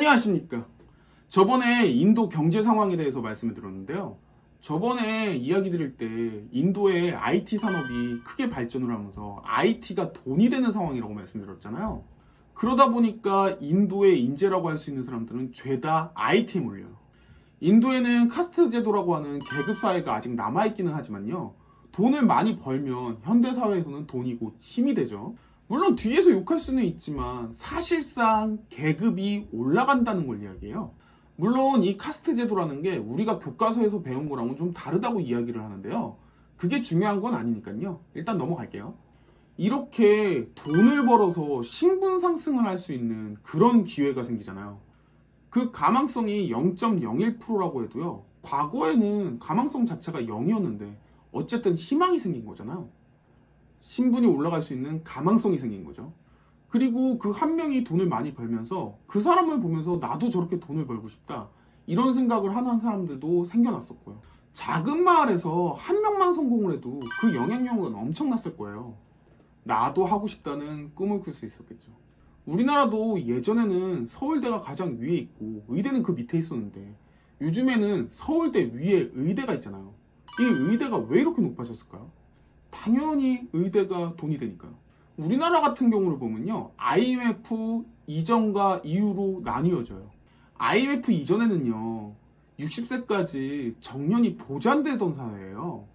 안녕하십니까. 저번에 인도 경제 상황에 대해서 말씀을 드렸는데요. 저번에 이야기 드릴 때 인도의 IT 산업이 크게 발전을 하면서 IT가 돈이 되는 상황이라고 말씀드렸잖아요. 그러다 보니까 인도의 인재라고 할 수 있는 사람들은 죄다 IT에 몰려요. 인도에는 카스트 제도라고 하는 계급 사회가 아직 남아있기는 하지만요. 돈을 많이 벌면 현대사회에서는 돈이 곧 힘이 되죠. 물론 뒤에서 욕할 수는 있지만 사실상 계급이 올라간다는 걸 이야기해요. 물론 이 카스트 제도라는 게 우리가 교과서에서 배운 거랑은 좀 다르다고 이야기를 하는데요. 그게 중요한 건 아니니까요. 일단 넘어갈게요. 이렇게 돈을 벌어서 신분 상승을 할 수 있는 그런 기회가 생기잖아요. 그 가망성이 0.01%라고 해도요. 과거에는 가망성 자체가 0이었는데 어쨌든 희망이 생긴 거잖아요. 신분이 올라갈 수 있는 가망성이 생긴 거죠. 그리고 그 한 명이 돈을 많이 벌면서 그 사람을 보면서 나도 저렇게 돈을 벌고 싶다. 이런 생각을 하는 사람들도 생겨났었고요. 작은 마을에서 한 명만 성공을 해도 그 영향력은 엄청났을 거예요. 나도 하고 싶다는 꿈을 꿀 수 있었겠죠. 우리나라도 예전에는 서울대가 가장 위에 있고 의대는 그 밑에 있었는데 요즘에는 서울대 위에 의대가 있잖아요. 이 의대가 왜 이렇게 높아졌을까요? 당연히 의대가 돈이 되니까요. 우리나라 같은 경우를 보면요. IMF 이전과 이후로 나뉘어져요. IMF 이전에는요. 60세까지 정년이 보장되던 사회예요.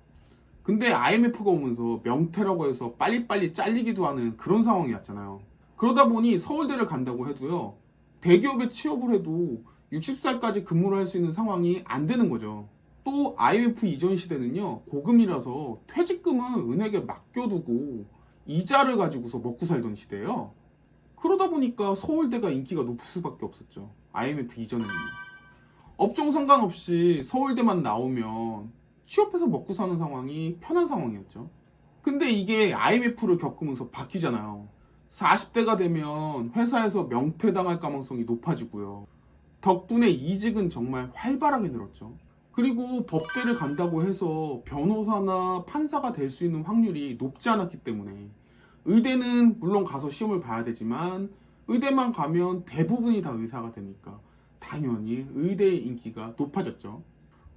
근데 IMF가 오면서 명퇴라고 해서 빨리빨리 잘리기도 하는 그런 상황이었잖아요. 그러다 보니 서울대를 간다고 해도요. 대기업에 취업을 해도 60살까지 근무를 할 수 있는 상황이 안 되는 거죠. 또 IMF 이전 시대는요. 고금리라서 퇴직금은 은행에 맡겨두고 이자를 가지고서 먹고 살던 시대예요. 그러다 보니까 서울대가 인기가 높을 수밖에 없었죠. IMF 이전에는요. 업종 상관없이 서울대만 나오면 취업해서 먹고 사는 상황이 편한 상황이었죠. 근데 이게 IMF를 겪으면서 바뀌잖아요. 40대가 되면 회사에서 명퇴당할 가능성이 높아지고요. 덕분에 이직은 정말 활발하게 늘었죠. 그리고 법대를 간다고 해서 변호사나 판사가 될 수 있는 확률이 높지 않았기 때문에 의대는 물론 가서 시험을 봐야 되지만 의대만 가면 대부분이 다 의사가 되니까 당연히 의대의 인기가 높아졌죠.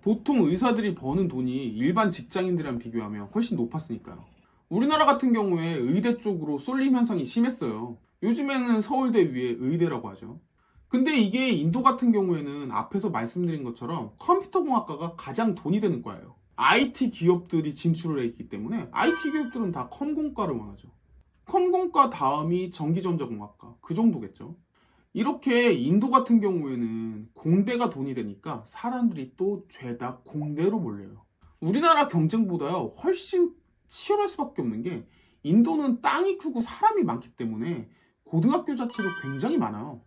보통 의사들이 버는 돈이 일반 직장인들이랑 비교하면 훨씬 높았으니까요. 우리나라 같은 경우에 의대 쪽으로 쏠림 현상이 심했어요. 요즘에는 서울대 위에 의대라고 하죠. 근데 이게 인도 같은 경우에는 앞에서 말씀드린 것처럼 컴퓨터공학과가 가장 돈이 되는 과예요. IT 기업들이 진출을 해 있기 때문에 IT 기업들은 다 컴공과를 원하죠. 컴공과 다음이 전기전자공학과 그 정도겠죠. 이렇게 인도 같은 경우에는 공대가 돈이 되니까 사람들이 또 죄다 공대로 몰려요. 우리나라 경쟁보다요 훨씬 치열할 수밖에 없는 게 인도는 땅이 크고 사람이 많기 때문에 고등학교 자체도 굉장히 많아요.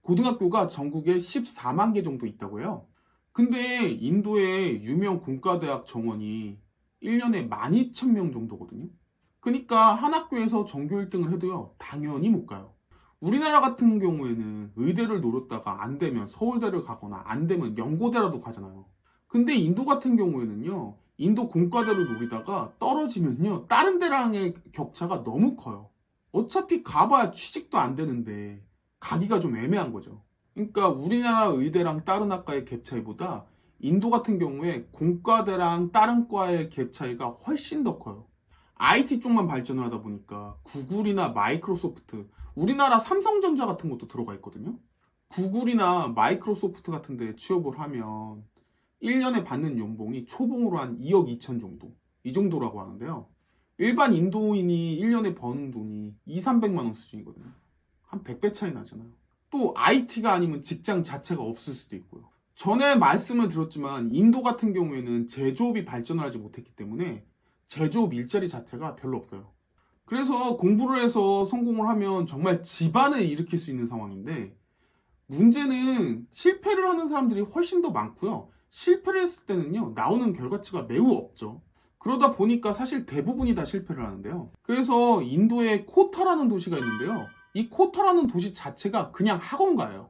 고등학교가 전국에 14만 개 정도 있다고 해요. 근데 인도의 유명 공과대학 정원이 1년에 12,000명 정도거든요. 그러니까 한 학교에서 전교 1등을 해도요, 당연히 못 가요. 우리나라 같은 경우에는 의대를 노렸다가 안 되면 서울대를 가거나 안 되면 연고대라도 가잖아요. 근데 인도 같은 경우에는요, 인도 공과대를 노리다가 떨어지면요, 다른 데랑의 격차가 너무 커요. 어차피 가봐야 취직도 안 되는데 가기가 좀 애매한 거죠. 그러니까 우리나라 의대랑 다른 학과의 갭 차이보다 인도 같은 경우에 공과대랑 다른 과의 갭 차이가 훨씬 더 커요. IT 쪽만 발전을 하다 보니까 구글이나 마이크로소프트, 우리나라 삼성전자 같은 것도 들어가 있거든요. 구글이나 마이크로소프트 같은 데 취업을 하면 1년에 받는 연봉이 초봉으로 한 2억 2천 정도, 이 정도라고 하는데요. 일반 인도인이 1년에 버는 돈이 2, 300만 원 수준이거든요. 한 100배 차이 나잖아요. 또 IT가 아니면 직장 자체가 없을 수도 있고요. 전에 말씀을 드렸지만 인도 같은 경우에는 제조업이 발전을 하지 못했기 때문에 제조업 일자리 자체가 별로 없어요. 그래서 공부를 해서 성공을 하면 정말 집안을 일으킬 수 있는 상황인데 문제는 실패를 하는 사람들이 훨씬 더 많고요. 실패를 했을 때는요, 나오는 결과치가 매우 없죠. 그러다 보니까 사실 대부분이 다 실패를 하는데요. 그래서 인도에 코타라는 도시가 있는데요. 이 코타라는 도시 자체가 그냥 학원가예요.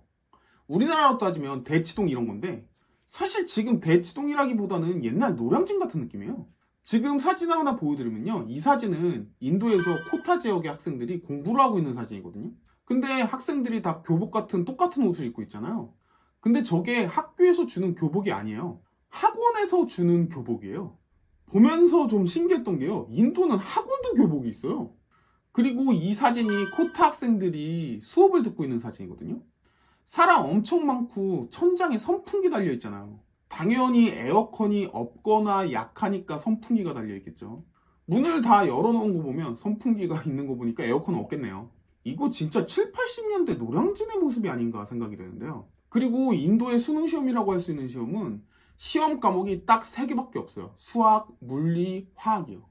우리나라로 따지면 대치동 이런 건데 사실 지금 대치동이라기보다는 옛날 노량진 같은 느낌이에요. 지금 사진을 하나 보여드리면요. 이 사진은 인도에서 코타 지역의 학생들이 공부를 하고 있는 사진이거든요. 근데 학생들이 다 교복 같은 똑같은 옷을 입고 있잖아요. 근데 저게 학교에서 주는 교복이 아니에요. 학원에서 주는 교복이에요. 보면서 좀 신기했던 게요. 인도는 학원도 교복이 있어요. 그리고 이 사진이 코타 학생들이 수업을 듣고 있는 사진이거든요. 사람 엄청 많고 천장에 선풍기 달려 있잖아요. 당연히 에어컨이 없거나 약하니까 선풍기가 달려 있겠죠. 문을 다 열어놓은 거 보면 선풍기가 있는 거 보니까 에어컨은 없겠네요. 이거 진짜 7, 80년대 노량진의 모습이 아닌가 생각이 되는데요. 그리고 인도의 수능 시험이라고 할 수 있는 시험은 시험 과목이 딱 3개밖에 없어요. 수학, 물리, 화학이요.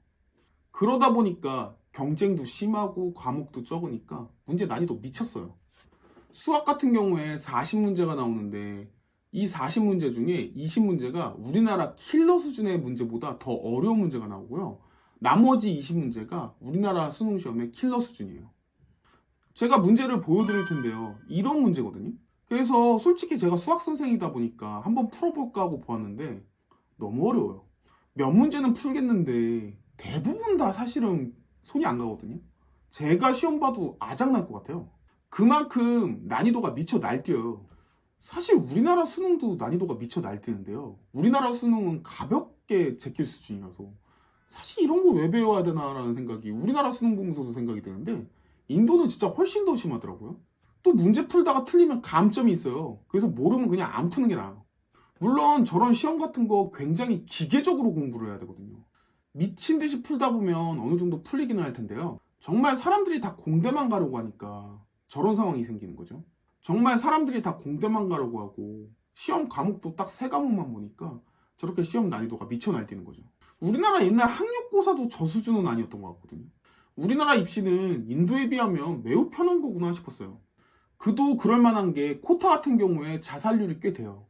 그러다 보니까 경쟁도 심하고 과목도 적으니까 문제 난이도 미쳤어요. 수학 같은 경우에 40문제가 나오는데 이 40문제 중에 20문제가 우리나라 킬러 수준의 문제보다 더 어려운 문제가 나오고요. 나머지 20문제가 우리나라 수능 시험의 킬러 수준이에요. 제가 문제를 보여드릴 텐데요. 이런 문제거든요. 그래서 솔직히 제가 수학 선생이다 보니까 한번 풀어볼까 하고 보았는데 너무 어려워요. 몇 문제는 풀겠는데 대부분 다 사실은 손이 안 가거든요. 제가 시험 봐도 아작날 것 같아요. 그만큼 난이도가 미쳐 날뛰어요. 사실 우리나라 수능도 난이도가 미쳐 날뛰는데요. 우리나라 수능은 가볍게 제낄 수준이라서 사실 이런 거 왜 배워야 되나라는 생각이 우리나라 수능 보면서도 생각이 드는데 인도는 진짜 훨씬 더 심하더라고요. 또 문제 풀다가 틀리면 감점이 있어요. 그래서 모르면 그냥 안 푸는 게 나아요. 물론 저런 시험 같은 거 굉장히 기계적으로 공부를 해야 되거든요. 미친 듯이 풀다 보면 어느 정도 풀리기는 할 텐데요. 정말 사람들이 다 공대만 가려고 하니까 저런 상황이 생기는 거죠. 정말 사람들이 다 공대만 가려고 하고 시험 과목도 딱 3과목만 보니까 저렇게 시험 난이도가 미쳐 날뛰는 거죠. 우리나라 옛날 학력고사도 저 수준은 아니었던 것 같거든요. 우리나라 입시는 인도에 비하면 매우 편한 거구나 싶었어요. 그도 그럴 만한 게 코타 같은 경우에 자살률이 꽤 돼요.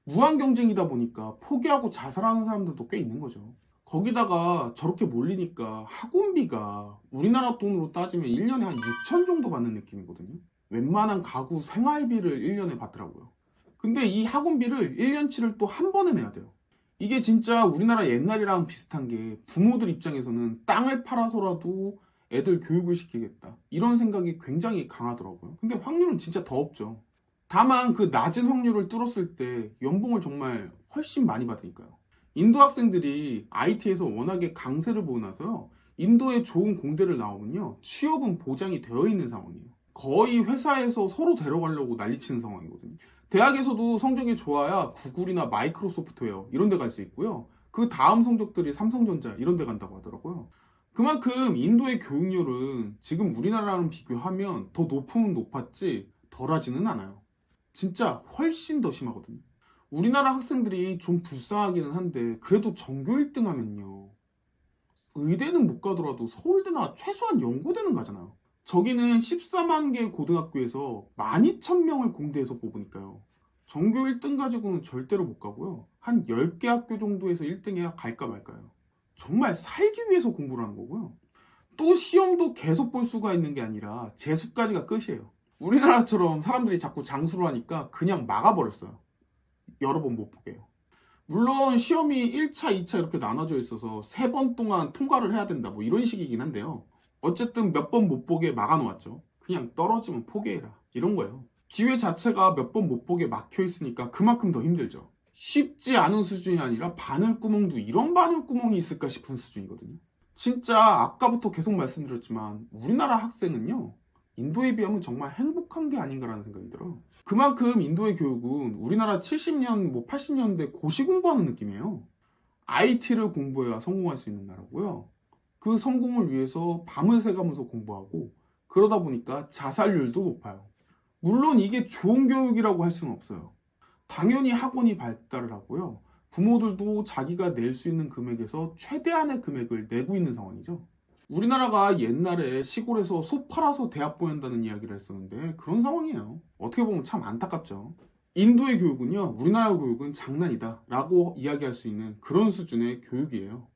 무한 경쟁이다 보니까 포기하고 자살하는 사람들도 꽤 있는 거죠. 거기다가 저렇게 몰리니까 학원비가 우리나라 돈으로 따지면 1년에 한 6천 정도 받는 느낌이거든요. 웬만한 가구 생활비를 1년에 받더라고요. 근데 이 학원비를 1년치를 또 한 번에 내야 돼요. 이게 진짜 우리나라 옛날이랑 비슷한 게 부모들 입장에서는 땅을 팔아서라도 애들 교육을 시키겠다. 이런 생각이 굉장히 강하더라고요. 근데 확률은 진짜 더 없죠. 다만 그 낮은 확률을 뚫었을 때 연봉을 정말 훨씬 많이 받으니까요. 인도 학생들이 IT에서 워낙에 강세를 보고 나서요. 인도에 좋은 공대를 나오면요. 취업은 보장이 되어 있는 상황이에요. 거의 회사에서 서로 데려가려고 난리치는 상황이거든요. 대학에서도 성적이 좋아야 구글이나 마이크로소프트웨어 이런 데 갈 수 있고요. 그 다음 성적들이 삼성전자 이런 데 간다고 하더라고요. 그만큼 인도의 교육열은 지금 우리나라랑 비교하면 더 높으면 높았지 덜하지는 않아요. 진짜 훨씬 더 심하거든요. 우리나라 학생들이 좀 불쌍하기는 한데 그래도 전교 1등 하면요. 의대는 못 가더라도 서울대나 최소한 연고대는 가잖아요. 저기는 14만 개 고등학교에서 12,000명을 공대에서 뽑으니까요. 전교 1등 가지고는 절대로 못 가고요. 한 10개 학교 정도에서 1등 해야 갈까 말까요. 정말 살기 위해서 공부를 하는 거고요. 또 시험도 계속 볼 수가 있는 게 아니라 재수까지가 끝이에요. 우리나라처럼 사람들이 자꾸 장수를 하니까 그냥 막아버렸어요. 여러 번 못 보게요. 물론 시험이 1차, 2차 이렇게 나눠져 있어서 3번 동안 통과를 해야 된다 뭐 이런 식이긴 한데요. 어쨌든 몇 번 못 보게 막아놓았죠. 그냥 떨어지면 포기해라 이런 거예요. 기회 자체가 몇 번 못 보게 막혀 있으니까 그만큼 더 힘들죠. 쉽지 않은 수준이 아니라 바늘구멍도 이런 바늘구멍이 있을까 싶은 수준이거든요. 진짜 아까부터 계속 말씀드렸지만 우리나라 학생은요. 인도에 비하면 정말 행복한 게 아닌가라는 생각이 들어요. 그만큼 인도의 교육은 우리나라 70년, 80년대 고시 공부하는 느낌이에요. IT를 공부해야 성공할 수 있는 나라고요. 그 성공을 위해서 밤을 새가면서 공부하고 그러다 보니까 자살률도 높아요. 물론 이게 좋은 교육이라고 할 수는 없어요. 당연히 학원이 발달을 하고요. 부모들도 자기가 낼 수 있는 금액에서 최대한의 금액을 내고 있는 상황이죠. 우리나라가 옛날에 시골에서 소 팔아서 대학 보낸다는 이야기를 했었는데 그런 상황이에요. 어떻게 보면 참 안타깝죠. 인도의 교육은요. 우리나라 교육은 장난이다 라고 이야기할 수 있는 그런 수준의 교육이에요.